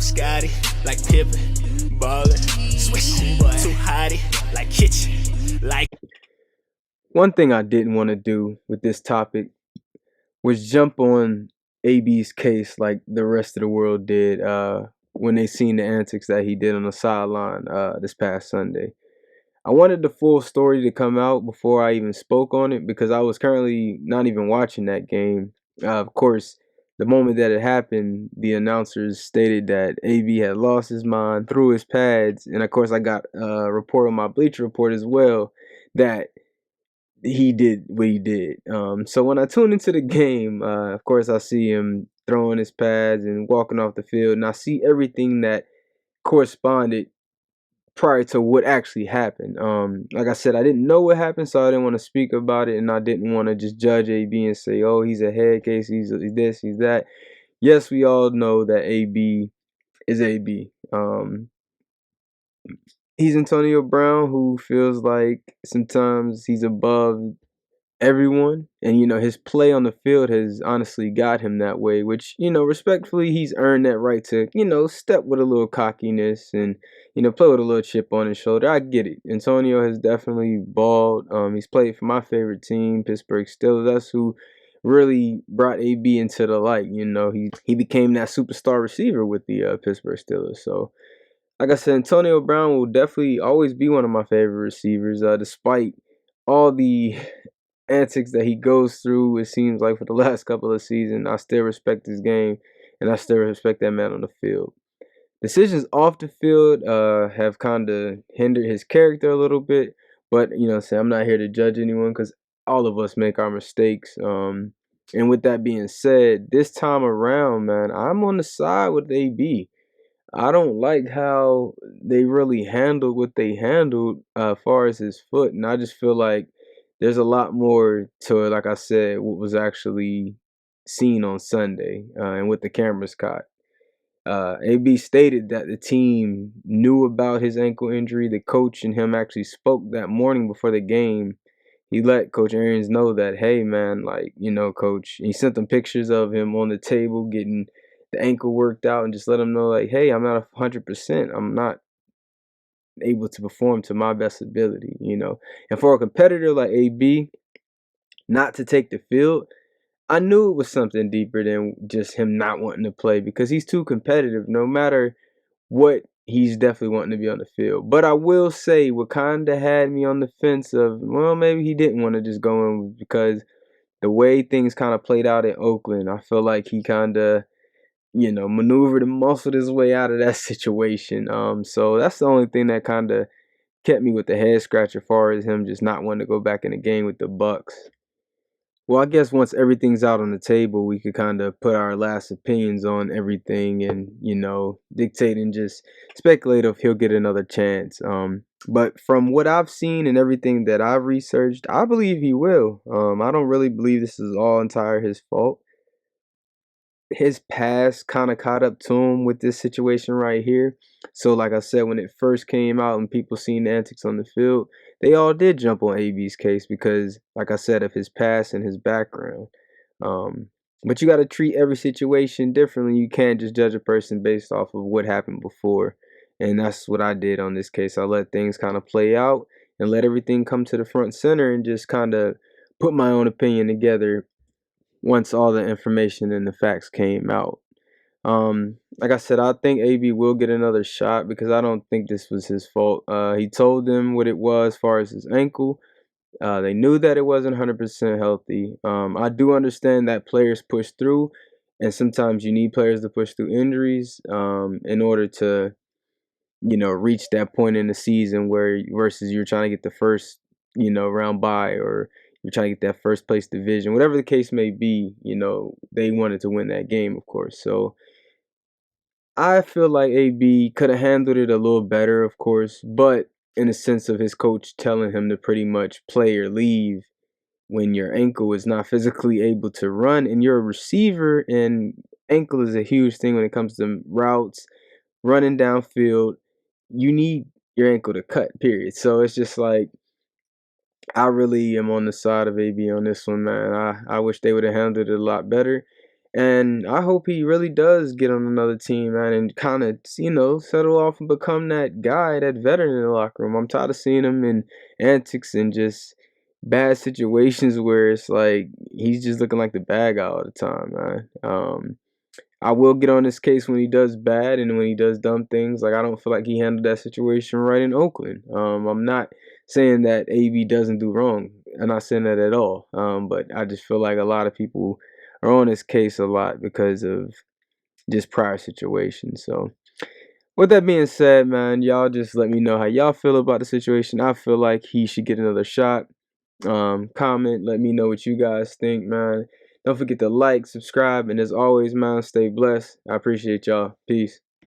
Scotty, like Pippen, ballin', swish, too hotty, like kitchen, like. One thing I didn't want to do with this topic was jump on AB's case like the rest of the world did when they seen the antics that he did on the sideline this past Sunday. I wanted the full story to come out before I even spoke on it because I was currently not even watching that game. Of course, the moment that it happened, the announcers stated that AB had lost his mind, threw his pads, and of course, I got a report on my Bleacher Report as well that he did what he did. So when I tune into the game, of course, I see him throwing his pads and walking off the field, and I see everything that corresponded prior to what actually happened. Like I said, I didn't know what happened, so I didn't want to speak about it, and I didn't want to just judge AB and say, "Oh, he's a head case, he's this, he's that." Yes, we all know that AB is AB. He's Antonio Brown, who feels like sometimes he's above everyone, and his play on the field has honestly got him that way, which respectfully he's earned that right to step with a little cockiness and play with a little chip on his shoulder. I get it. Antonio has definitely balled. He's played for my favorite team, Pittsburgh Steelers. That's who really brought AB into the light. He became that superstar receiver with the Pittsburgh Steelers. So like I said, Antonio Brown will definitely always be one of my favorite receivers, despite all the antics that he goes through. It seems like for the last couple of seasons, I still respect his game, and I still respect that man on the field. Decisions off the field have kind of hindered his character a little bit, but I'm not here to judge anyone because all of us make our mistakes. And with that being said, this time around, man, I'm on the side with AB. I don't like how they really handled what they handled as far as his foot, and I just feel like there's a lot more to it. Like I said, what was actually seen on Sunday and what the cameras caught. AB stated that the team knew about his ankle injury. The coach and him actually spoke that morning before the game. He let Coach Arians know that, hey, man, like, coach, he sent them pictures of him on the table getting the ankle worked out and just let him know, like, hey, I'm not 100%. I'm not able to perform to my best ability. And for a competitor like AB, not to take the field, I knew it was something deeper than just him not wanting to play because he's too competitive. No matter what, he's definitely wanting to be on the field. But I will say what kind of had me on the fence of, well, maybe he didn't want to just go in because the way things kind of played out in Oakland, I feel like he kind of, maneuvered and muscled his way out of that situation. So that's the only thing that kind of kept me with the head scratch as far as him just not wanting to go back in the game with the Bucks. Well, I guess once everything's out on the table, we could kind of put our last opinions on everything and, dictate and just speculate if he'll get another chance. But from what I've seen and everything that I've researched, I believe he will. I don't really believe this is all entire his fault. His past kind of caught up to him with this situation right here. So, like I said, when it first came out and people seen the antics on the field, they all did jump on AB's case because, like I said, of his past and his background. Um, but you got to treat every situation differently. You can't just judge a person based off of what happened before. And that's what I did on this case. I let things kind of play out and let everything come to the front center and just kind of put my own opinion together once all the information and the facts came out. Like I said, I think AB will get another shot because I don't think this was his fault. He told them what it was as far as his ankle. They knew that it wasn't 100% healthy. I do understand that players push through, and sometimes you need players to push through injuries in order to, reach that point in the season where versus you're trying to get the first, round bye or you're trying to get that first place division, whatever the case may be. They wanted to win that game, of course. So I feel like AB could have handled it a little better, of course, but in the sense of his coach telling him to pretty much play or leave when your ankle is not physically able to run and you're a receiver, and ankle is a huge thing when it comes to routes, running downfield. You need your ankle to cut, period. So it's just like I really am on the side of AB on this one, man. I wish they would have handled it a lot better. And I hope he really does get on another team, man, and kind of, settle off and become that guy, that veteran in the locker room. I'm tired of seeing him in antics and just bad situations where it's like he's just looking like the bad guy all the time, man. I will get on his case when he does bad and when he does dumb things. Like, I don't feel like he handled that situation right in Oakland. I'm not saying that AB doesn't do wrong. I'm not saying that at all. But I just feel like a lot of people are on his case a lot because of just prior situations. So, with that being said, man, y'all just let me know how y'all feel about the situation. I feel like he should get another shot. Comment, let me know what you guys think, man. Don't forget to like, subscribe, and as always, man, stay blessed. I appreciate y'all. Peace.